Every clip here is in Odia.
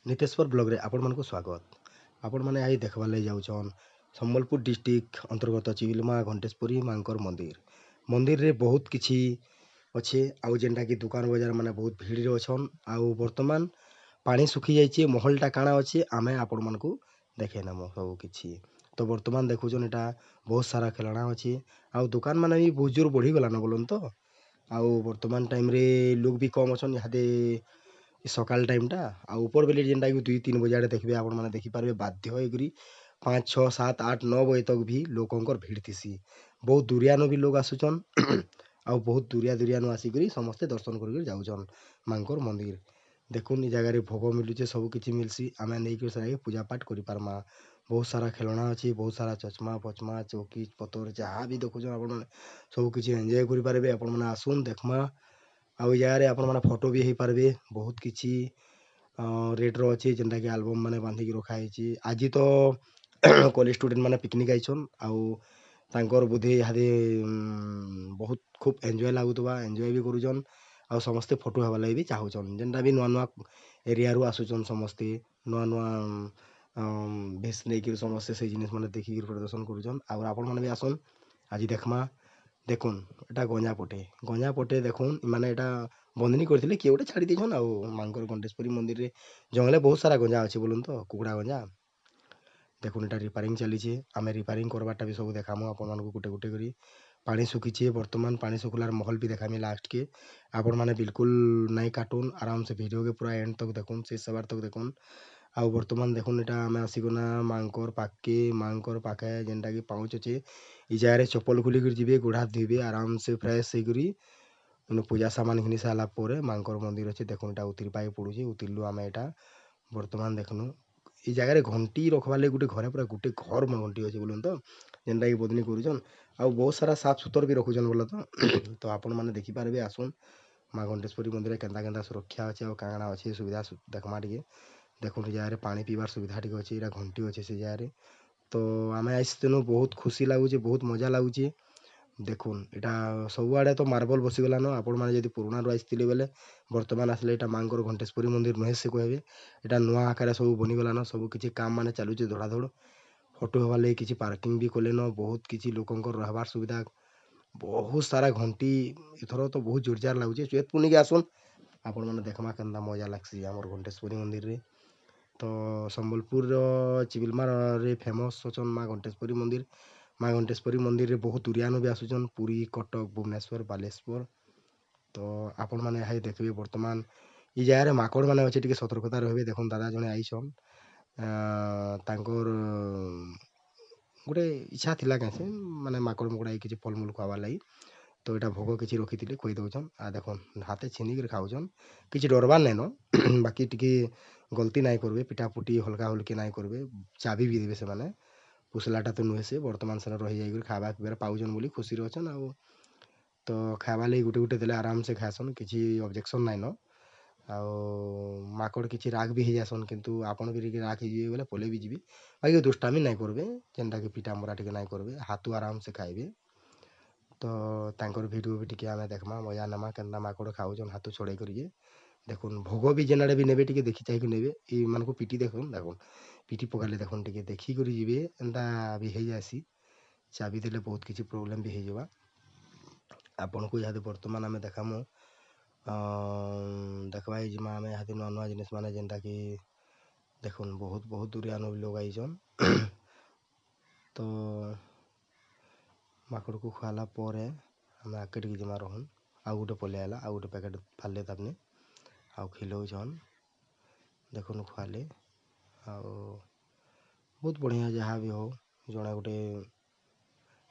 ନିତେଶ୍ୱର ବ୍ଲଗ୍ରେ ଆପଣମାନଙ୍କୁ ସ୍ୱାଗତ। ଆପଣମାନେ ଆଜି ଦେଖ୍ବାର୍ ଲାଗି ଯାଉଛନ୍ ସମ୍ବଲପୁର ଡିଷ୍ଟ୍ରିକ୍ଟ ଅନ୍ତର୍ଗତ ଚିବିଲମା ଘଣ୍ଟେଶ୍ୱରୀ ମାଙ୍କର ମନ୍ଦିରରେ ବହୁତ କିଛି ଅଛେ ଆଉ ଯେନ୍ଟାକି ଦୋକାନ ବଜାର ମାନେ ବହୁତ ଭିଡ଼ରେ ଅଛନ୍। ଆଉ ବର୍ତ୍ତମାନ ପାଣି ଶୁଖି ଯାଇଛି, ମହଲଟା କାଣା ଅଛି ଆମେ ଆପଣମାନଙ୍କୁ ଦେଖେଇ ନେମୁ ସବୁ କିଛି। ତ ବର୍ତ୍ତମାନ ଦେଖୁଛନ୍ ଏଟା ବହୁତ ସାରା ଖେଳଣା ଅଛି ଆଉ ଦୋକାନ ମାନେ ବି ବହୁତ ଜୋର ବଢ଼ିଗଲାନ ବୋଲୁନ୍ ତ। ଆଉ ବର୍ତ୍ତମାନ ଟାଇମ୍ରେ ଲୋକ ବି କମ୍ ଅଛନ୍ ଇହାଦେ ସକାଳ ଟାଇମ୍ଟା। ଆଉ ଉପର ବେଲେ ଯେନ୍ଟାକି 2-3 ବଜେ ଆଡ଼େ ଦେଖିବେ ଆପଣମାନେ ଦେଖିପାରିବେ ବାଧ୍ୟ ହେଇକରି 5, 6, 7, 8, 9 ବଜେ ତକ୍ ବି ଲୋକଙ୍କର ଭିଡ଼ ଥିସି। ବହୁତ ଦୁରିଆନୁ ବି ଲୋକ ଆସୁଛନ୍ ଆଉ ବହୁତ ଦୁରିଆନୁ ଆସିକରି ସମସ୍ତେ ଦର୍ଶନ କରିକରି ଯାଉଛନ୍ ମାଙ୍କର ମନ୍ଦିର। ଦେଖୁନ୍ ଇ ଜାଗାରେ ଭୋଗ ମିଲୁଛେ, ସବୁ କିଛି ମିଲ୍ସି, ଆମେ ନେଇକରି ସେଟାକେ ପୂଜା ପାଠ କରିପାରମା। ବହୁତ ସାରା ଖେଳଣା ଅଛି, ବହୁତ ସାରା ଚଷମା ଫଚମା ଚୌକି ପତର ଯାହା ବି ଦେଖୁଛନ୍ ଆପଣମାନେ ସବୁ କିଛି ଏନ୍ଜୟ କରିପାରିବେ। ଆପଣମାନେ ଆସୁନ୍ ଦେଖ୍ମା। ଆଉ ଇ ଜାଗାରେ ଆପଣମାନେ ଫଟୋ ବି ହେଇପାରିବେ। ବହୁତ କିଛି ରେଟ୍ର ଅଛି ଯେନ୍ଟାକି ଆଲବମ୍ ମାନେ ବାନ୍ଧିକି ରଖାହେଇଛି। ଆଜି ତ କଲେଜ ଷ୍ଟୁଡେଣ୍ଟ ମାନେ ପିକନିକ୍ ଆଇଛନ୍ ଆଉ ତାଙ୍କର ବୋଧେ ଇହାଦେ ବହୁତ ଖୁବ୍ ଏନ୍ଜୟ ଲାଗୁଥିବା, ଏନ୍ଜୟ ବି କରୁଛନ୍ ଆଉ ସମସ୍ତେ ଫଟୋ ହେବାର୍ ଲାଗି ବି ଚାହୁଁଛନ୍। ଯେନ୍ଟା ବି ନୂଆ ନୂଆ ଏରିଆରୁ ଆସୁଛନ୍ ସମସ୍ତେ ନୂଆ ନୂଆ ଭେସ୍ ନେଇକିରି ସମସ୍ତେ ସେଇ ଜିନିଷ୍ ମାନେ ଦେଖିକିରି ପ୍ରଦର୍ଶନ କରୁଛନ୍। ଆଉ ଆପଣମାନେ ବି ଆସନ୍ ଆଜି ଦେଖ୍ମା। ଦେଖୁନ୍ ଏଟା ଗଞ୍ଜା ପଟେ ଦେଖୁନ୍ ମାନେ ଏଟା ବନ୍ଧନୀ କରିଥିଲେ କିଏ ଗୋଟେ ଛାଡ଼ି ଦେଇଛନ୍। ଆଉ ମାଙ୍କର ଘଣ୍ଟେଶ୍ୱରୀ ମନ୍ଦିରରେ ଜଙ୍ଗଲେ ବହୁତ ସାରା ଗଞ୍ଜା ଅଛି ବୋଲୁନ୍ ତ, କୁକୁଡ଼ା ଗଞ୍ଜା। ଦେଖୁନ୍ ଏଟା ରିପାରିଂ ଚାଲିଛେ, ଆମେ ରିପାରିଂ କରବାରଟା ବି ସବୁ ଦେખાମୁ ଆପଣମାନଙ୍କୁ ଗୁଟେ ଗୁଟେ କରି। ପାଣି ଶୁଖିଛେ, ବର୍ତ୍ତମାନ ପାଣି ଶୁଖିଲାର ମହଲ ବି ଦେખાମି ଲାଷ୍ଟକେ। ଆପଣମାନେ ବିଲକୁଲ ନାଇଁ କାଟୁନ୍, ଆରାମସେ ଭିଡ଼ିଓକେ ପୁରା ଏଣ୍ଡ ତକ୍ ଦେଖୁନ୍, ଶେଷ ହେବାର ତକ୍ ଦେଖୁନ୍। ଆଉ ବର୍ତ୍ତମାନ ଦେଖୁନ୍ ଏଟା ଆମେ ଆସିଗଲା ମାଙ୍କର ପାଖ୍କେ, ମାଙ୍କର ପାଖେ ଯେନ୍ଟାକି ପାଉଁଛ ଅଛେ। ଇ ଜାଗାରେ ଚପଲ ଖୋଲିକରି ଯିବେ, ଗୋଡ଼ ହାତ ଧୋଇବେ ଆରାମସେ ଫ୍ରେଶ ହେଇକରି ପୂଜା ସାମାନ ଘିନି ସାରିଲା ପରେ ମାଙ୍କର ମନ୍ଦିର ଅଛି। ଦେଖୁନ୍ ଏଟା ଉତିରି ପାଇ ପଡ଼ୁଛି, ଉତିରିଲୁ ଆମେ ଏଟା ବର୍ତ୍ତମାନ ଦେଖୁନୁ। ଇ ଜାଗାରେ ଘଣ୍ଟି ରଖବାର୍ ଲାଗି ଗୋଟେ ଘରେ ପୁରା ଗୋଟେ ଘର ଘଣ୍ଟି ଅଛି ବୋଲୁନ୍ ତ, ଯେନ୍ଟାକି ବଦନି କରୁଛନ୍। ଆଉ ବହୁତ ସାରା ସାଫ ସୁତର ବି ରଖୁଛନ୍ ବୋଲ ତ। ତ ଆପଣମାନେ ଦେଖିପାରିବେ, ଆସୁନ୍ ମା ଘଣ୍ଟେଶ୍ୱରୀ ମନ୍ଦିରରେ କେନ୍ତା କେନ୍ତା ସୁରକ୍ଷା ଅଛି ଆଉ କାଣା ଅଛି ସୁବିଧା ଦେଖ୍ମା ଟିକେ। ଦେଖୁନ୍ ଇ ଜାଗାରେ ପାଣି ପିଇବାର ସୁବିଧା ଟିକେ ଅଛି, ଏଟା ଘଣ୍ଟି ଅଛି ସେ ଜାଗାରେ। ତ ଆମେ ଆସିଥିନୁ, ବହୁତ ଖୁସି ଲାଗୁଛେ, ବହୁତ ମଜା ଲାଗୁଛେ। ଦେଖୁନ୍ ଏଟା ସବୁଆଡ଼େ ତ ମାର୍ବଲ ବସିଗଲାନ। ଆପଣମାନେ ଯଦି ପୁରୁଣାରୁ ଆସିଥିଲେ ବେଲେ ବର୍ତ୍ତମାନ ଆସିଲେ ଏଟା ମାଙ୍କର ଘଣ୍ଟେଶ୍ୱରୀ ମନ୍ଦିର ନୁହେଁ ସେ କହିବେ। ଏଟା ନୂଆ ଆକାରରେ ସବୁ ବନିଗଲାନ, ସବୁ କିଛି କାମ ମାନେ ଚାଲୁଛେ ଧଡ଼ାଧଡ଼। ଫଟୋ ହେବାର୍ ଲାଗି କିଛି ପାର୍କିଂ ବି କଲେନ, ବହୁତ କିଛି ଲୋକଙ୍କର ରହିବାର ସୁବିଧା, ବହୁତ ସାରା ଘଣ୍ଟି। ଏଥର ତ ବହୁତ ଜୋରଜାର ଲାଗୁଛେ। ଚୈତ ପୂର୍ଣ୍ଣିକେ ଆସୁନ୍ ଆପଣମାନେ ଦେଖ୍ମା କେନ୍ତା ମଜା ଲାଗ୍ସି ଆମର ଘଣ୍ଟେଶ୍ୱରୀ ମନ୍ଦିରରେ। ତ ସମ୍ବଲପୁରର ଚିବିଲମାରେ ଫେମସ୍ ଅଛନ୍ ମା ଘଣ୍ଟେଶ୍ୱରୀ ମନ୍ଦିର। ମା ଘଣ୍ଟେଶ୍ୱରୀ ମନ୍ଦିରରେ ବହୁତ ଦୁରିଆନୁ ବି ଆସୁଛନ୍, ପୁରୀ, କଟକ, ଭୁବନେଶ୍ୱର, ବାଲେଶ୍ୱର। ତ ଆପଣମାନେ ଏହା ଦେଖିବେ ବର୍ତ୍ତମାନ ଇ ଜାଗାରେ ମାଙ୍କଡ଼ ମାନେ ଅଛେ, ଟିକେ ସତର୍କତା ରହିବେ। ଦେଖୁନ୍ ଦାଦା ଜଣେ ଆଇଛନ୍, ତାଙ୍କର ଗୋଟେ ଇଚ୍ଛା ଥିଲା କାଁ ସେ ମାନେ ମାଙ୍କଡ଼ ମୁକଡ଼ା କିଛି ଫଲମୂଲ ଖୁଆବାର୍ ଲାଗି। ତ ଏଟା ଭୋଗ କିଛି ରଖିଥିଲେ ଖୁଇ ଦଉଛନ୍। ଆଉ ଦେଖୁନ୍ ହାତେ ଛିନିକିରି ଖାଉଛନ୍, କିଛି ଡରବାର୍ ନାଇଁନ। ବାକି ଟିକେ ଗଲତି ନାଇଁ କରିବେ, ପିଟା ପୁଟି ହଲକା ହୁଲକି ନାଇଁ କରିବେ, ଚାବି ବି ଦେବେ ସେମାନେ। ପୁଷଲାଟା ତ ନୁହେଁ ସେ, ବର୍ତ୍ତମାନ ସେନ ରହିଯାଇକରି ଖାଇବା ପିଇବାରେ ପାଉଛନ୍ ବୋଲି ଖୁସିରେ ଅଛନ୍। ଆଉ ତ ଖାଇବା ଲାଗି ଗୁଟେ ଗୁଟେ ଦେଲେ ଆରାମସେ ଖାଏସନ୍, କିଛି ଅବଜେକ୍ସନ୍ ନାଇଁନ। ଆଉ ମାଙ୍କଡ଼ କିଛି ରାଗ୍ ବି ହେଇଯାଏସନ୍, କିନ୍ତୁ ଆପଣ ବି ଟିକେ ରାଗ୍ ହେଇଯିବେ ବୋଲେ ପଲେଇ ବି ଯିବେ। ବାକି ଦୁଷ୍ଟାମି ନାଇଁ କରିବେ, ଯେନ୍ଟାକି ପିଟା ମରା ଟିକେ ନାଇଁ କରିବେ, ହାତୁ ଆରାମସେ ଖାଇବେ। ତ ତାଙ୍କର ଭିଡ଼ିଓ ବି ଟିକେ ଆମେ ଦେଖ୍ମା, ମଜା ନେମା କେନ୍ତା ମାଙ୍କଡ଼ ଖାଉଛନ୍ ହାତୁ ଛଡ଼େଇ କରି ଯେ। ଦେଖୁନ୍ ଭୋଗ ବି ଯେନ୍ ଆଡ଼େ ବି ନେବେ ଟିକେ ଦେଖି ଚାହିଁକି ନେବେ। ଏମାନଙ୍କୁ ପିଟି ଦେଖୁନ୍, ଦେଖୁନ୍ ପିଟି ପକାଲେ ଦେଖୁନ୍ ଟିକେ ଦେଖିକରି ଯିବେ, ଏନ୍ତା ବି ହେଇଯାଏସି। ଚାବି ଦେଲେ ବହୁତ କିଛି ପ୍ରୋବ୍ଲେମ୍ ବି ହେଇଯିବା। ଆପଣଙ୍କୁ ଇହାଦେ ବର୍ତ୍ତମାନ ଆମେ ଦେખાମୁ, ଦେଖ୍ବା ଯିମା ଆମେ ଇହାଦେ ନୂଆ ନୂଆ ଜିନିଷ୍ ମାନେ ଯେନ୍ଟାକି ଦେଖୁନ୍ ବହୁତ ବହୁତ ଦୁରିଆନୁ ବି ଲୋକ ଆଇଛନ୍। ତ ମାଙ୍କଡ଼କୁ ଖୁଆଲା ପରେ ଆମେ ଆଗ୍କେ ଟିକେ ଯିମା ରହୁନ୍। ଆଉ ଗୋଟେ ପଲେଇ ଆଇଲା, ଆଉ ଗୋଟେ ପ୍ୟାକେଟ୍ ଫାଡ଼ଲେ ତାପନେ ଆଉ ଖିଲଉଛନ୍। ଦେଖୁନ୍ ଖୁଆଲେ ଆଉ ବହୁତ ବଢ଼ିଆ। ଯାହା ବି ହଉ ଜଣେ ଗୋଟେ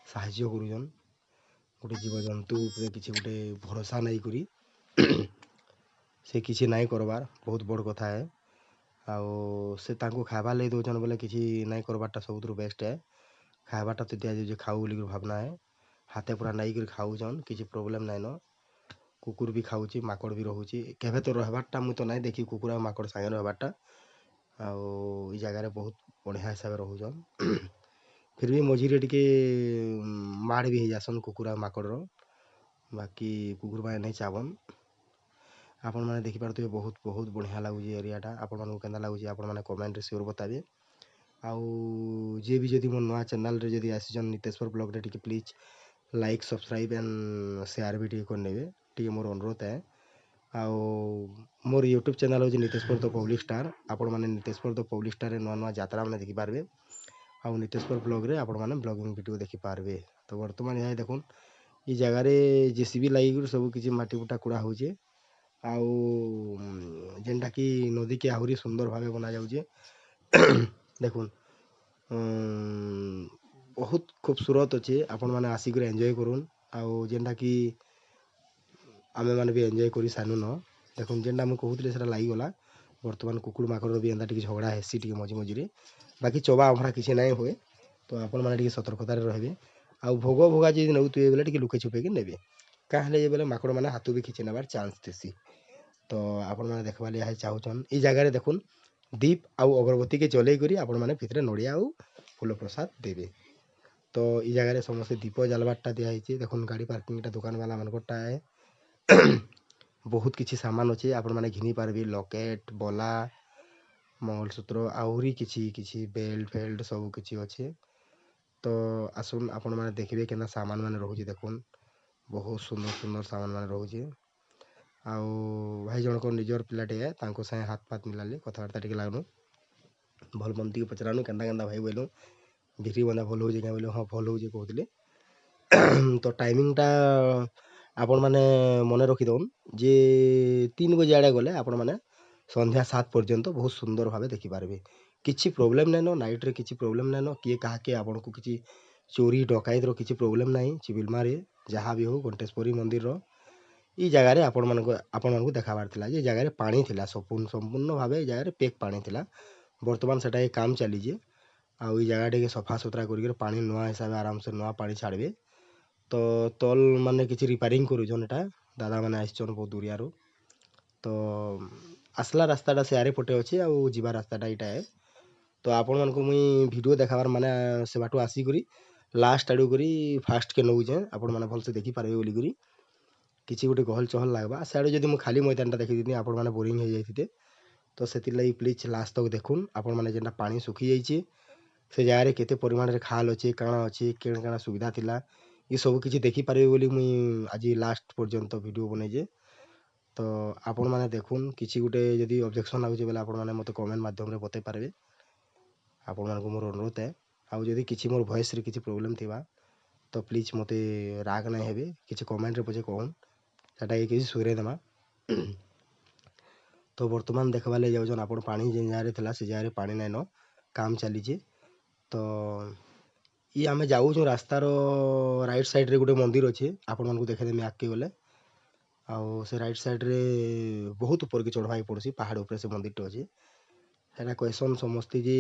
ସାହାଯ୍ୟ କରୁଛନ୍, ଗୋଟେ ଜୀବଜନ୍ତୁ ଉପରେ କିଛି ଗୋଟେ ଭରସା ନେଇକରି ସେ କିଛି ନାଇଁ କରବାର୍ ବହୁତ ବଡ଼ କଥା ଏ। ଆଉ ସେ ତାଙ୍କୁ ଖାଇବାର୍ ଲାଗି ଦଉଛନ୍ ବୋଲେ କିଛି ନାଇଁ କରବାରଟା ସବୁଥିରୁ ବେଷ୍ଟ ଏ। ଖାଇବାଟା ତ ଦିଆଯାଉଛେ ଖାଉ ବୋଲିକରି ଭାବନା ଏ। ହାତେ ପୁରା ନେଇକରି ଖାଉଛନ୍, କିଛି ପ୍ରୋବ୍ଲେମ୍ ନାଇଁନ। କୁକୁର ବି ଖାଉଛି, ମାଙ୍କଡ଼ ବି ରହୁଛି। କେବେ ତ ରହିବାରଟା ମୁଇଁ ତ ନାଇଁ ଦେଖି କୁକୁର ଆଉ ମାଙ୍କଡ଼ ସାଙ୍ଗେ ରହିବାରଟା। ଆଉ ଇ ଜାଗାରେ ବହୁତ ବଢ଼ିଆ ହିସାବରେ ରହୁଛନ୍। ଫିର୍ ବି ମଝିରେ ଟିକେ ମାଡ଼ ବି ହେଇଯାସନ୍ କୁକୁର ଆଉ ମାଙ୍କଡ଼ର। ବାକି କୁକୁର ମାନେ ନାଇଁ ଚାବନ୍। ଆପଣମାନେ ଦେଖିପାରୁଥିବେ ବହୁତ ବହୁତ ବଢ଼ିଆ ଲାଗୁଛି ଏରିଆଟା। ଆପଣମାନଙ୍କୁ କେନ୍ତା ଲାଗୁଛି ଆପଣମାନେ କମେଣ୍ଟରେ ସିଓର ବତାବେ। ଆଉ ଯିଏ ବି ଯଦି ମୋ ନୂଆ ଚ୍ୟାନେଲ୍ରେ ଯଦି ଆସିଛନ୍ ନିତେଶ୍ୱର ବ୍ଲଗ୍ରେ ଟିକେ please like subscribe and share ବି ଟିକେ କରିନେବେ, ଟିକେ ମୋର ଅନୁରୋଧ ଏ। ଆଉ ମୋର ୟୁଟ୍ୟୁବ୍ ଚ୍ୟାନେଲ୍ ହେଉଛି ନିତେଶ୍ୱର ଦ ପବ୍ଲିକ୍ ଷ୍ଟାର୍। ଆପଣମାନେ ନିତେଶ୍ୱର ଦ ପବ୍ଲିକ୍ ଷ୍ଟାର୍ରେ ନୂଆ ନୂଆ ଯାତ୍ରା ମାନେ ଦେଖିପାରିବେ। ଆଉ ନିତେଶ୍ୱର ବ୍ଲଗ୍ରେ ଆପଣମାନେ ବ୍ଲଗିଂ ଭିଡ଼ିଓ ଦେଖିପାରିବେ। ତ ବର୍ତ୍ତମାନ ଏହା ଦେଖୁନ୍ ଇ ଜାଗାରେ ଜେସିବି ଲାଗିକରି ସବୁ କିଛି ମାଟି ବୁଟା କୁଡ଼ା ହଉଛେ। ଆଉ ଯେନ୍ଟାକି ନଦୀକେ ଆହୁରି ସୁନ୍ଦର ଭାବେ ବନାଯାଉଛେ। ଦେଖୁନ୍ ବହୁତ ଖୁବସୁରତ ଅଛେ, ଆପଣମାନେ ଆସିକରି ଏନ୍ଜୟ କରୁନ୍। ଆଉ ଯେନ୍ଟାକି ଆମେମାନେ ବି ଏନ୍ଜୟ କରି ସାରୁନ। ଦେଖୁନ୍ ଯେନ୍ଟା ମୁଁ କହୁଥିଲି ସେଟା ଲାଗିଗଲା। ବର୍ତ୍ତମାନ କୁକୁର ମାକଡ଼ର ବି ଏନ୍ତା ଟିକେ ଝଗଡ଼ା ହେସି ଟିକେ ମଝି ମଝିରେ, ବାକି ଚବା ଅମରା କିଛି ନାଇଁ ହୁଏ। ତ ଆପଣମାନେ ଟିକେ ସତର୍କତାରେ ରହିବେ। ଆଉ ଭୋଗ ଭୋଗା ଯଦି ନେଉଥିବେ ବେଲେ ଟିକେ ଲୁକେଇ ଛୁପେଇକି ନେବେ, କାଁ ହେଲେ ଯେ ବେଲେ ମାକଡ଼ମାନେ ହାତ ବି ଖିଚି ନେବାର ଚାନ୍ସ ଥିସି। ତ ଆପଣମାନେ ଦେଖ୍ବାର୍ ଲାଗି ଚାହୁଁଛନ୍ ଇ ଜାଗାରେ ଦେଖୁନ୍ ଦୀପ ଆଉ ଅଗରବତୀକେ ଜଲେଇ କରି ଆପଣମାନେ ଭିତରେ ନଡ଼ିଆ ଆଉ ଫୁଲ ପ୍ରସାଦ ଦେବେ। ତ ଇ ଜାଗାରେ ସମସ୍ତେ ଦୀପ ଜାଲବାରଟା ଦିଆହେଇଛି। ଦେଖୁନ୍ ଗାଡ଼ି ପାର୍କିଂଟା ଦୋକାନବାଲା ମାନଙ୍କରଟା ଏ। ବହୁତ କିଛି ସାମାନ ଅଛି, ଆପଣମାନେ ଘିନି ପାରିବେ। ଲକେଟ୍, ବଲା, ମଙ୍ଗଳସୂତ୍ର, ଆହୁରି କିଛି କିଛି ବେଲ୍ଟ ଫେଲ୍ଟ ସବୁ କିଛି ଅଛେ। ତ ଆସୁନ୍ ଆପଣମାନେ ଦେଖିବେ କେନ୍ତା ସାମାନ ମାନେ ରହୁଛି। ଦେଖୁନ୍ ବହୁତ ସୁନ୍ଦର ସୁନ୍ଦର ସାମାନ ମାନେ ରହୁଛେ। ଆଉ ଭାଇ ଜଣକ ନିଜର ପିଲାଟେ ଏ, ତାଙ୍କ ସାଙ୍ଗେ ହାତ ଫାତ ମିଲାଲେ କଥାବାର୍ତ୍ତା ଟିକେ ଲାଗ୍ନୁ, ଭଲ ମନ୍ଦ ଟିକେ ପଚରାନୁ କେନ୍ତା କେନ୍ତା ଭାଇ ବୋଇଲୁ ଭିଡ଼ି ବନ୍ଧା ଭଲ ହଉଛେ କାଁ ବୋଇଲେ ହଁ ଭଲ ହଉଛେ କହୁଥିଲେ। ତ ଟାଇମିଂଟା ଆପଣମାନେ ମନେ ରଖିଦଉନ୍ ଯେ 3 ବଜେ ଆଡ଼େ ଗଲେ ଆପଣମାନେ ସନ୍ଧ୍ୟା 7 ପର୍ଯ୍ୟନ୍ତ ବହୁତ ସୁନ୍ଦର ଭାବେ ଦେଖିପାରିବେ। କିଛି ପ୍ରୋବ୍ଲେମ୍ ନାଇଁନ, ନାଇଟ୍ରେ କିଛି ପ୍ରୋବ୍ଲେମ୍ ନାଇଁନ, କିଏ କାହାକେ ଆପଣଙ୍କୁ କିଛି ଚୋରି ଡକାୟତର କିଛି ପ୍ରୋବ୍ଲେମ୍ ନାହିଁ। ଚିବିଲମାରେ ଯାହା ବି ହଉ ଘଣ୍ଟେଶ୍ୱରୀ ମନ୍ଦିରର ଇ ଜାଗାରେ ଆପଣମାନଙ୍କୁ ଦେଖାବାର ଥିଲା ଯେ ଜାଗାରେ ପାଣି ଥିଲା, ସମ୍ପୂର୍ଣ୍ଣ ଭାବେ ଏ ଜାଗାରେ ପେକ୍ ପାଣି ଥିଲା। ବର୍ତ୍ତମାନ ସେଟା କାମ ଚାଲିଛେ। ଆଉ ଇ ଜାଗା ଟିକେ ସଫା ସୁତରା କରିକିରି ପାଣି ନୂଆ ହିସାବେ ଆରାମସେ ନୂଆ ପାଣି ଛାଡ଼ବେ। ତ ତଲ୍ ମାନେ କିଛି ରିପାରିଂ କରୁଛନ୍, ଏଟା ଦାଦାମାନେ ଆସିଛନ୍ ବହୁତ ଦୁରିଆରୁ। ତ ଆସିଲା ରାସ୍ତାଟା ସେଆରେ ପଟେ ଅଛି, ଆଉ ଯିବା ରାସ୍ତାଟା ଏଇଟା ଏ। ତ ଆପଣମାନଙ୍କୁ ମୁଇଁ ଭିଡ଼ିଓ ଦେଖାବାର ମାନେ ସେ ବାଟୁ ଆସିକରି ଲାଷ୍ଟ ଆଡ଼ୁ କରି ଫାଷ୍ଟକେ ନଉଛେଁ, ଆପଣମାନେ ଭଲସେ ଦେଖିପାରିବେ ବୋଲିକରି। କିଛି ଗୋଟେ ଗହଲ ଚହଲ ଲାଗ୍ବା, ସିଆଡ଼େ ଯଦି ମୁଁ ଖାଲି ମଇଦାନଟା ଦେଖିଥିନି ଆପଣମାନେ ବୋରିଂ ହେଇଯାଇଥିତେ। ତ ସେଥିର୍ଲାଗି ପ୍ଲିଜ୍ ଲାଷ୍ଟ ତକ୍ ଦେଖୁନ୍। ଆପଣମାନେ ଯେନ୍ଟା ପାଣି ଶୁଖି ଯାଇଛେ, ସେ ଜାଗାରେ କେତେ ପରିମାଣରେ ଖାଲ ଅଛେ, କାଣା ଅଛେ, କେଣ କାଣା ସୁବିଧା ଥିଲା, ଏ ସବୁ କିଛି ଦେଖିପାରିବେ ବୋଲି ମୁଇଁ ଆଜି ଲାଷ୍ଟ ପର୍ଯ୍ୟନ୍ତ ଭିଡ଼ିଓ ବନେଇଛେ। ତ ଆପଣମାନେ ଦେଖୁନ୍, କିଛି ଗୋଟେ ଯଦି ଅବଜେକ୍ସନ୍ ଲାଗୁଛେ ବେଲେ ଆପଣମାନେ ମୋତେ କମେଣ୍ଟ ମାଧ୍ୟମରେ ବତେଇ ପାରିବେ। ଆପଣମାନଙ୍କୁ ମୋର ଅନୁରୋଧ ଏ। ଆଉ ଯଦି କିଛି ମୋର ଭଏସ୍ରେ କିଛି ପ୍ରୋବ୍ଲେମ୍ ଥିବା ତ ପ୍ଲିଜ୍ ମୋତେ ରାଗ ନାଇଁ ହେବେ, କିଛି କମେଣ୍ଟରେ ପଛେ କହୁନ୍, ସେଟାକେ କିଛି ସୁଧରେଇ ଦେମା। ତ ବର୍ତ୍ତମାନ ଦେଖବାର୍ ଲାଗି ଯାଉଛନ୍ ଆପଣ ପାଣି ଯେନ୍ ଜାଗାରେ ଥିଲା ସେ ଜାଗାରେ ପାଣି ନାଇଁନ, କାମ ଚାଲିଛେ। ତ ଇ ଆମେ ଯାଉଛୁଁ ରାସ୍ତାର ରାଇଟ୍ ସାଇଡ଼୍ରେ ଗୋଟେ ମନ୍ଦିର ଅଛେ, ଆପଣମାନଙ୍କୁ ଦେଖେଇଦେମି ଆଗ୍କେ ଗଲେ। ଆଉ ସେ ରାଇଟ୍ ସାଇଡ଼୍ରେ ବହୁତ ଉପରକେ ଚଢ଼ବାକେ ପଡ଼ୁଛି, ପାହାଡ଼ ଉପରେ ସେ ମନ୍ଦିରଟା ଅଛେ। ସେଟା କହେସନ୍ ସମସ୍ତେ ଯେ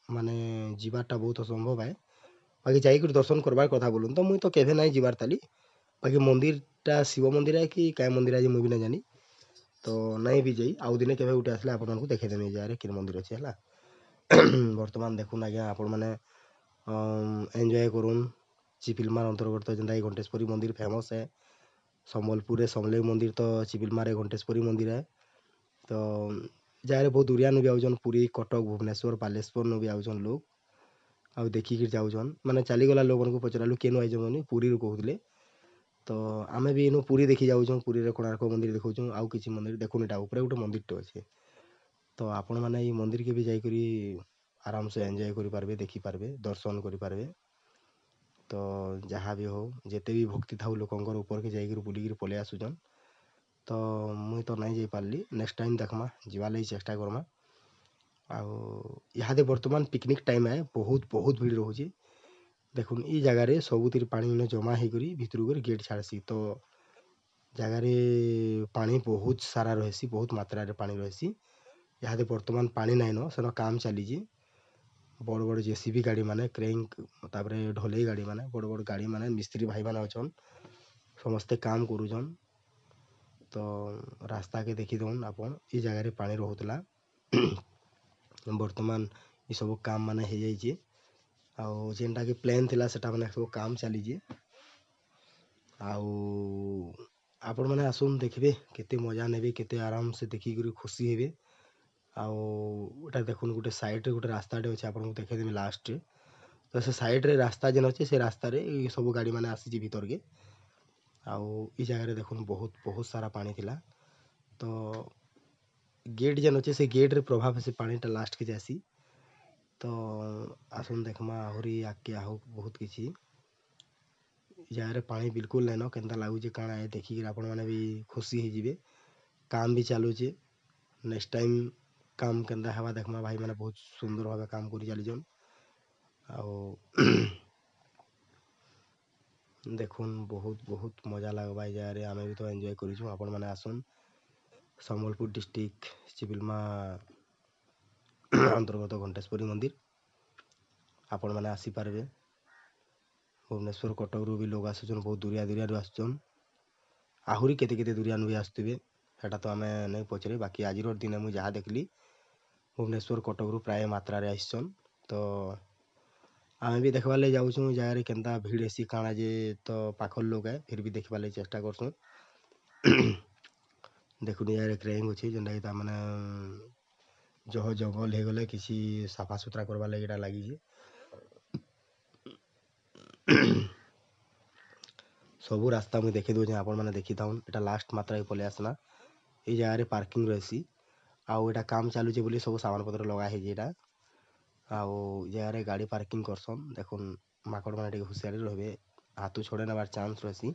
ମାନେ ଯିବାରଟା ବହୁତ ଅସମ୍ଭବ ଏ, ବାକି ଯାଇକରି ଦର୍ଶନ କରବାର କଥା ବୋଲୁନ୍। ତ ମୁଇଁ ତ କେଭେ ନାଇଁ ଯିବାର ତାଲି, ବାକି ମନ୍ଦିରଟା ଶିବ ମନ୍ଦିର ଏ କି କାଏ ମନ୍ଦିର ଯେ ମୁଇଁ ବି ନାଇଁ ଜାନି। ତ ନାଇଁ ବି ଯାଇ, ଆଉ ଦିନେ କେବେ ଗୋଟେ ଆସିଲେ ଆପଣମାନଙ୍କୁ ଦେଖେଇଦେମି ଏ ଜାଗାରେ କେନ୍ ମନ୍ଦିର ଅଛି ହେଲା। ବର୍ତ୍ତମାନ ଦେଖୁନ୍ ଆଜ୍ଞା ଆପଣମାନେ ଏନ୍ଜୟ କରୁନ୍। ଚିପିଲମାର ଅନ୍ତର୍ଗତ ଯେନ୍ଟାକି ଘଣ୍ଟେଶ୍ୱରୀ ମନ୍ଦିର ଫେମସ୍ ଏ। ସମ୍ବଲପୁରରେ ସମଲେଇ ମନ୍ଦିର ତ ଚିପିଲମାରେ ଘଣ୍ଟେଶ୍ୱରୀ ମନ୍ଦିର ଏ। ତ ଜାଗାରେ ବହୁତ ଦୁରିଆନୁ ବି ଆଉଛନ୍, ପୁରୀ, କଟକ, ଭୁବନେଶ୍ୱର, ବାଲେଶ୍ୱରନୁ ବି ଆଉଛନ୍ ଲୋକ। ଆଉ ଦେଖିକିରି ଯାଉଛନ୍, ମାନେ ଚାଲିଗଲା ଲୋକମାନଙ୍କୁ ପଚରାଲୁ କେନୁ ଆଇଛ ବୋଲି, ପୁରୀରୁ କହୁଥିଲେ। ତ ଆମେ ବି ଏନୁ ପୁରୀ ଦେଖି ଯାଉଛୁଁ, ପୁରୀରେ କୋଣାର୍କ ମନ୍ଦିର ଦେଖଉଛୁଁ, ଆଉ କିଛି ମନ୍ଦିର ଦେଖୁନ୍, ଏଟା ଉପରେ ଗୋଟେ ମନ୍ଦିରଟେ ଅଛେ। ତ ଆପଣମାନେ ଏଇ ମନ୍ଦିରକେ ବି ଯାଇକରି ଆରାମସେ ଏନ୍ଜୟ କରିପାରିବେ, ଦେଖିପାରିବେ, ଦର୍ଶନ କରିପାରିବେ। ତ ଯାହା ବି ହଉ, ଯେତେ ବି ଭକ୍ତି ଥାଉ ଲୋକଙ୍କର ଉପରକେ ଯାଇକରି ବୁଲିକିରି ପଲେଇ ଆସୁଛନ୍। ତ ମୁଇଁ ତ ନାଇଁ ଯାଇପାରିଲି, ନେକ୍ସଟ ଟାଇମ୍ ଦେଖ୍ମା, ଯିବାର୍ ଲାଗି ଚେଷ୍ଟା କର୍ମା। ଆଉ ଇହାଦେ ବର୍ତ୍ତମାନ ପିକନିକ୍ ଟାଇମ୍ ଏ, ବହୁତ ବହୁତ ଭିଡ଼ ରହୁଛେ। ଦେଖୁନ୍ ଇ ଜାଗାରେ ସବୁଥିରେ ପାଣି ମାନେ ଜମା ହେଇକରି ଭିତରକୁ କରି ଗେଟ୍ ଛାଡ଼ସି। ତ ଜାଗାରେ ପାଣି ବହୁତ ସାରା ରହେସି, ବହୁତ ମାତ୍ରାରେ ପାଣି ରହେସି। ଇହାଦେ ବର୍ତ୍ତମାନ ପାଣି ନାଇଁନ, ସେନ କାମ ଚାଲିଛେ। ବଡ଼ ବଡ଼ ଜେସିବି ଗାଡ଼ିମାନେ, କ୍ରେନ୍, ତାପରେ ଢଲେଇ ଗାଡ଼ିମାନେ, ବଡ଼ ବଡ଼ ଗାଡ଼ିମାନେ, ମିସ୍ତ୍ରୀ ଭାଇମାନେ ଅଛନ୍, ସମସ୍ତେ କାମ କରୁଛନ୍। ତ ରାସ୍ତାକେ ଦେଖିଦଉନ୍ ଆପଣ, ଇ ଜାଗାରେ ପାଣି ରହୁଥିଲା। ବର୍ତ୍ତମାନ ଏସବୁ କାମ ମାନେ ହେଇଯାଇଛେ। ଆଉ ଯେନ୍ଟାକି ପ୍ଲେନ୍ ଥିଲା ସେଟା ମାନେ ସବୁ କାମ ଚାଲିଛେ। ଆଉ ଆପଣମାନେ ଆସୁନ୍ ଦେଖିବେ କେତେ ମଜା ନେବେ, କେତେ ଆରାମସେ ଦେଖିକରି ଖୁସି ହେବେ। ଆଉ ଏଟା ଦେଖୁନ୍ ଗୋଟେ ସାଇଡ଼୍‌ରେ ଗୋଟେ ରାସ୍ତାଟେ ଅଛି, ଆପଣଙ୍କୁ ଦେଖେଇଦେମି ଲାଷ୍ଟରେ। ତ ସେ ସାଇଡ଼୍‌ରେ ରାସ୍ତା ଯେନ୍ ଅଛି, ସେ ରାସ୍ତାରେ ଇ ସବୁ ଗାଡ଼ିମାନେ ଆସିଛି ଭିତରକେ। ଆଉ ଇ ଜାଗାରେ ଦେଖୁନ୍ ବହୁତ ସାରା ପାଣି ଥିଲା। ତ ଗେଟ୍ ଯେନ୍ ଅଛି, ସେ ଗେଟ୍‌ରେ ପ୍ରଭାବ ସେ ପାଣିଟା ଲାଷ୍ଟକେ ଯାଏସି। ତ ଆସୁନ୍ ଦେଖ୍ମା ଆହୁରି ଆଗ୍କେ ଆଉ ବହୁତ କିଛି। ଇ ଜାଗାରେ ପାଣି ବିଲକୁଲ ନାଇଁନ, କେନ୍ତା ଲାଗୁଛେ କାଣା ଦେଖିକିରି ଆପଣମାନେ ବି ଖୁସି ହେଇଯିବେ। କାମ୍ ବି ଚାଲୁଛେ, ନେକ୍ସଟ୍ ଟାଇମ୍ କାମ୍ କେନ୍ତା ହେବା ଦେଖ୍ମା। ଭାଇମାନେ ବହୁତ ସୁନ୍ଦର ଭାବେ କାମ କରି ଚାଲିଛନ୍। ଆଉ ଦେଖୁନ୍ ବହୁତ ମଜା ଲାଗ୍ବା ଇ ଜାଗାରେ। ଆମେ ବି ତ ଏନ୍ଜୟ କରିଛୁଁ। ଆପଣମାନେ ଆସୁନ୍ ସମ୍ବଲପୁର ଡିଷ୍ଟ୍ରିକ୍ଟ ଚିପିଲମା ଅନ୍ତର୍ଗତ ଘଣ୍ଟେଶ୍ୱରୀ ମନ୍ଦିର ଆପଣମାନେ ଆସିପାରିବେ। ଭୁବନେଶ୍ୱର କଟକରୁ ବି ଲୋକ ଆସୁଛନ୍, ବହୁତ ଦୁରିଆରୁ ଆସୁଛନ୍। ଆହୁରି କେତେ କେତେ ଦୁରିଆନୁ ବି ଆସୁଥିବେ, ସେଟା ତ ଆମେ ନାଇଁ ପଚରେ। ବାକି ଆଜିର ଦିନେ ମୁଁ ଯାହା ଦେଖିଲି, ଭୁବନେଶ୍ୱର କଟକରୁ ପ୍ରାୟ ମାତ୍ରାରେ ଆସିଛନ୍। ତ ଆମେ ବି ଦେଖ୍ବାର୍ ଲାଗି ଯାଉଛୁଁ ଇ ଜାଗାରେ କେନ୍ତା ଭିଡ଼ ହେସି କାଣା ଯେ। ତ ପାଖର୍ ଲୋକ୍ ଫିର୍ ବି ଦେଖ୍ବାର୍ ଲାଗି ଚେଷ୍ଟା କରସୁଁ। ଦେଖୁନ୍ ଇ ଜାଗାରେ କ୍ରେନ୍ ଅଛି, ଯେନ୍ଟାକି ତାମାନେ ଜଙ୍ଗଲ ହେଇଗଲେ କିଛି ସଫା ସୁତରା କରବାର୍ ଲାଗି ଏଟା ଲାଗିଛେ। ସବୁ ରାସ୍ତା ମୁଇଁ ଦେଖେଇ ଦଉଛେଁ, ଆପଣମାନେ ଦେଖିଥାଉନ୍। ଏଟା ଲାଷ୍ଟ ମାତ୍ରାକେ ପଲେଇ ଆସ୍ଲା। ଇ ଜାଗାରେ ପାର୍କିଂ ରହିସି। ଆଉ ଏଟା କାମ୍ ଚାଲୁଛେ ବୋଲି ସବୁ ସାମାନ୍ ପତ୍ର ଲଗା ହେଇଛେ ଏଟା। ଆଉ ଇ ଜାଗାରେ ଗାଡ଼ି ପାର୍କିଂ କରସନ୍। ଦେଖୁନ୍ ମାକଡ଼ମାନେ ଟିକେ ହୁସିଆରି ରହେବେ, ହାତୁ ଛଡ଼େଇ ନେବାର୍ ଚାନ୍ସ ରହେସି।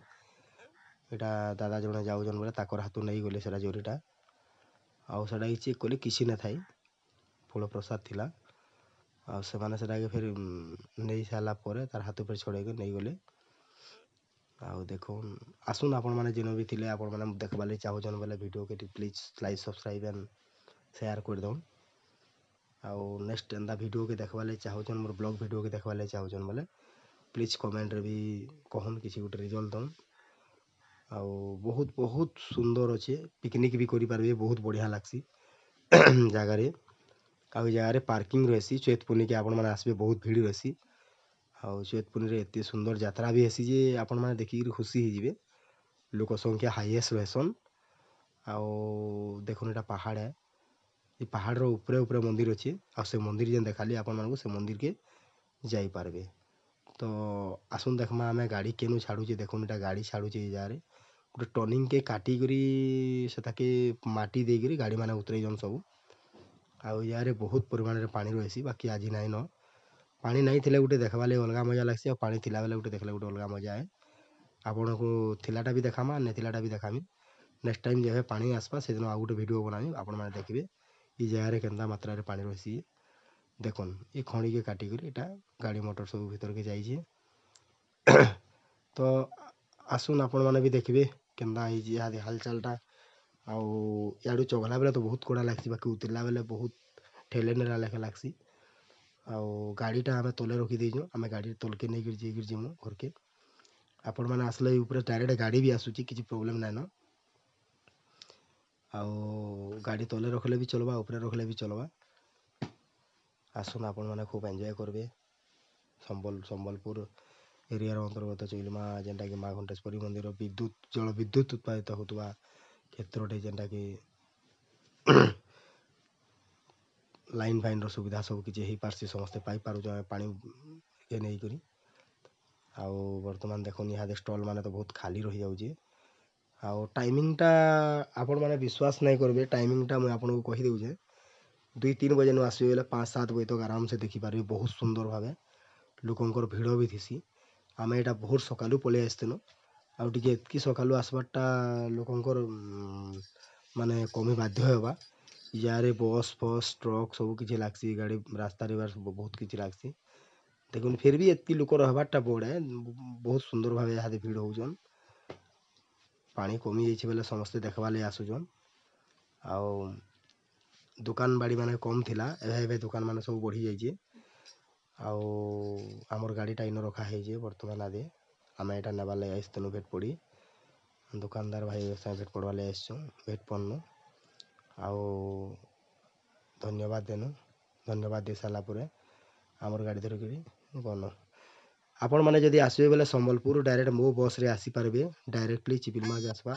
ଏଟା ଦାଦା ଜଣେ ଯାଉଛନ୍ ବୋଲେ ତାକର୍ ହାତୁ ନେଇଗଲେ ସେଟା ଜରିଟା। ଆଉ ସେଟାକେ ଚେକ୍ କଲେ କିଛି ନାଇଁ ଥାଇ, ଫଳ ପ୍ରସାଦ ଥିଲା। ଆଉ ସେମାନେ ସେଟାକେ ଫେର୍ ନେଇ ସାର୍ଲା ପରେ ତାର୍ ହାତୁ ଫେର୍ ଛଡ଼େଇକି ନେଇଗଲେ। ଆଉ ଦେଖୁନ୍ ଆସୁନ୍ ଆପଣମାନେ ଯେନ ବି ଥିଲେ, ଆପଣମାନେ ଦେଖ୍ବାର୍ ଲାଗି ଚାହୁଁଛନ୍ ବୋଲେ ଭିଡ଼ିଓକେ ଟିକେ please like subscribe and share କରିଦଉନ୍। ଆଉ ନେକ୍ସଟ୍ ଏନ୍ତା ଭିଡ଼ିଓକେ ଦେଖ୍ବାର୍ ଲାଗି ଚାହୁଁଛନ୍, ମୋର୍ ବ୍ଲଗ୍ ଭିଡ଼ିଓକେ ଦେଖ୍ବାର୍ ଲାଗି ଚାହୁଁଛନ୍ ବୋଲେ ପ୍ଲିଜ୍ କମେଣ୍ଟରେ ବି କହୁନ୍, କିଛି ଗୋଟେ ରିଜଲ୍ଟ ଦଉନ୍। ଆଉ ବହୁତ ସୁନ୍ଦର ଅଛେ, ପିକନିକ୍ ବି କରିପାରିବେ, ବହୁତ ବଢ଼ିଆ ଲାଗ୍ସି ଜାଗାରେ। ଆଉ ଇ ଜାଗାରେ ପାର୍କିଂ ରହେସି। ଚୈତ୍ ପୁର୍ନିକେ ଆପଣମାନେ ଆସ୍ବେ, ବହୁତ ଭିଡ଼ ରହେସି। ଆଉ ଚୈତ୍ ପୁର୍ନିରେ ଏତେ ସୁନ୍ଦର ଯାତ୍ରା ବି ହେସି ଯେ ଆପଣମାନେ ଦେଖିକିରି ଖୁସି ହେଇଯିବେ। ଲୋକ ସଂଖ୍ୟା ହାଇଏଷ୍ଟ ରହେସନ୍। ଆଉ ଦେଖୁନ୍ ଏଟା ପାହାଡ଼ ଏ। ଇ ପାହାଡ଼ର ଉପରେ ମନ୍ଦିର ଅଛେ। ଆଉ ସେ ମନ୍ଦିର ଯେନ୍ ଦେଖାଲି ଆପଣମାନଙ୍କୁ, ସେ ମନ୍ଦିରକେ ଯାଇପାରବେ। ତ ଆସୁନ୍ ଦେଖ୍ମା ଆମେ ଗାଡ଼ି କେନୁ ଛାଡ଼ୁଛେ। ଦେଖୁନ୍ ଏଟା ଗାଡ଼ି ଛାଡ଼ୁଛେ ଇ ଜାଗାରେ। ଗୋଟେ ଟର୍ଣ୍ଣିଂକେ କାଟିକରି ସେଟାକେ ମାଟି ଦେଇକରି ଗାଡ଼ିମାନେ ଉତରେଇଛନ୍ ସବୁ। ଆଉ ଇ ଜାଗାରେ ବହୁତ ପରିମାଣରେ ପାଣି ରହେସି, ବାକି ଆଜି ନାଇଁନ। ପାଣି ନାଇଁ ଥିଲେ ଗୋଟେ ଦେଖ୍ବାର୍ ଲାଗି ଅଲଗା ମଜା ଲାଗ୍ସି, ଆଉ ପାଣି ଥିଲାବେଲେ ଗୋଟେ ଦେଖ୍ଲେ ଗୋଟେ ଅଲଗା ମଜା ଏ। ଆପଣଙ୍କୁ ଥିଲାଟା ବି ଦେખાମା, ନେଥିଲାଟା ବି ଦେखाମି। ନେକ୍ସଟ୍ ଟାଇମ୍ ଯେବେ ପାଣି ଆସ୍ବା, ସେଦିନ ଆଉ ଗୋଟେ ଭିଡ଼ିଓ ବନାମି, ଆପଣମାନେ ଦେଖିବେ ଇ ଜାଗାରେ କେନ୍ତା ମାତ୍ରାରେ ପାଣି ରହେସି। ଦେଖୁନ୍ ଇ ଖଣିକେ କାଟିକରି ଏଟା ଗାଡ଼ି ମଟର ସବୁ ଭିତରକେ ଯାଇଛେ। ତ ଆସୁନ୍ ଆପଣମାନେ ବି ଦେଖିବେ କେନ୍ତା ହେଇଛେ ଇହାଦେ ହାଲ୍ଚାଲ୍ଟା। ଆଉ ଇଆଡ଼ୁ ଚଘ୍ଲା ବେଲେ ତ ବହୁତ କଡ଼ା ଲାଗ୍ସି, ବାକି ଉତ୍ରଲା ବେଲେ ବହୁତ ଠେଲେ ନେଲା ଲେଖା ଲାଗ୍ସି। ଆଉ ଗାଡ଼ିଟା ଆମେ ତଲେ ରଖିଦେଇଛୁଁ, ଆମେ ଗାଡ଼ି ତଲ୍କେ ନେଇକରି ଯାଇକରି ଯିମୁ ଘର୍କେ। ଆପଣମାନେ ଆସ୍ଲେ ଉପରେ ଡାଇରେକ୍ଟ ଗାଡ଼ି ବି ଆସୁଛେ, କିଛି ପ୍ରୋବ୍ଲେମ୍ ନାଇଁନ। ଆଉ ଗାଡ଼ି ତଲେ ରଖ୍ଲେ ବି ଚଲ୍ବା, ଉପରେ ରଖ୍ଲେ ବି ଚଲ୍ବା। ଆସୁନ୍ ଆପଣମାନେ ଖୁବ୍ ଏନ୍ଜୟ କରିବେ। ସମ୍ବଲପୁର ଏରିଆର ଅନ୍ତର୍ଗତ ଚିଲମା, ଯେନ୍ଟାକି ମା ଘଣ୍ଟେଶ୍ୱରୀ ମନ୍ଦିର, ଜଳ ବିଦ୍ୟୁତ୍ ଉତ୍ପାଦିତ ହେଉଥିବା କ୍ଷେତ୍ରଟେ, ଯେନ୍ଟାକି ଲାଇନ୍ ଫାଇନ୍ର ସୁବିଧା ସବୁ କିଛି ହେଇପାର୍ସି, ସମସ୍ତେ ପାଇପାରୁଛନ୍ ଆମେ ପାଣିକେ ନେଇକରି। ଆଉ ବର୍ତ୍ତମାନ ଦେଖୁନ୍ ଇହାଦେ ଷ୍ଟଲ୍ମାନେ ତ ବହୁତ ଖାଲି ରହିଯାଉଛେ। ଆଉ ଟାଇମିଂଟା ଆପଣମାନେ ବିଶ୍ୱାସ ନାଇଁ କରିବେ, ଟାଇମିଂଟା ମୁଇଁ ଆପଣଙ୍କୁ କହିଦେଉଛେଁ। 2-3 ବଜେନୁ ଆସିବେ ବେଲେ 5-7 ବଜେ ତକ୍ ଆରାମ୍ସେ ଦେଖିପାରିବେ, ବହୁତ ସୁନ୍ଦର ଭାବେ। ଲୋକଙ୍କର ଭିଡ଼ ବି ଥିସି। ଆମେ ଏଇଟା ବହୁତ ସକାଲୁ ପଲେଇ ଆସିଥିଲୁ। ଆଉ ଟିକେ ଏତ୍କି ସକାଲୁ ଆସ୍ବାର୍ଟା ଲୋକଙ୍କର ମାନେ କମି ବାଧ୍ୟ ହେବା। ଇ ଜାଗାରେ ବସ୍ ଫସ୍ ଟ୍ରକ୍ ସବୁ କିଛି ଲାଗ୍ସି, ଗାଡ଼ି ରାସ୍ତାରେ ବହୁତ କିଛି ଲାଗ୍ସି। ଦେଖୁନ୍ ଫିର୍ ବି ଏତ୍କି ଲୋକ ରହେବାର୍ଟା ବଡ଼୍ ଏ, ବହୁତ ସୁନ୍ଦର ଭାବେ ଇହାଦେ ଭିଡ଼ ହଉଛନ୍। ପାଣି କମି ଯାଇଛେ ବେଲେ ସମସ୍ତେ ଦେଖ୍ବାର୍ ଲାଗି ଆସୁଛନ୍। ଆଉ ଦୁକାନ୍ ବାଡ଼ିମାନେ କମ୍ ଥିଲା, ଏବେ ଦୁକାନ୍ମାନେ ସବୁ ବଢ଼ି ଯାଇଛେ। ଆଉ ଆମର୍ ଗାଡ଼ିଟା ଇନ ରଖା ହେଇଛେ ବର୍ତ୍ତମାନ ଆଦେ। ଆମେ ଏଇଟା ନେବାର୍ ଲାଗି ଆସିଥିଲୁ ଭେଟ୍ ପଡ଼ି। ଦୋକାନଦାର ଭାଇ ସାଙ୍ଗେ ଭେଟ୍ ପଡ଼ବାର୍ ଲାଗି ଆସିଛୁଁ, ଭେଟ୍ ପଡ଼୍ନୁ। ଆଉ ଧନ୍ୟବାଦ ଦେନୁ। ଧନ୍ୟବାଦ ଦେଇ ସାର୍ଲା ପରେ ଆମର୍ ଗାଡ଼ି ଧରିକିରି ଗନୁ। ଆପଣମାନେ ଯଦି ଆସିବେ ବୋଲେ ସମ୍ବଲପୁର ଡାଇରେକ୍ଟ ମୋ ବସ୍ରେ ଆସିପାରିବେ ଡାଇରେକ୍ଟଲି ଚିପିଲମାକେ ଆସବା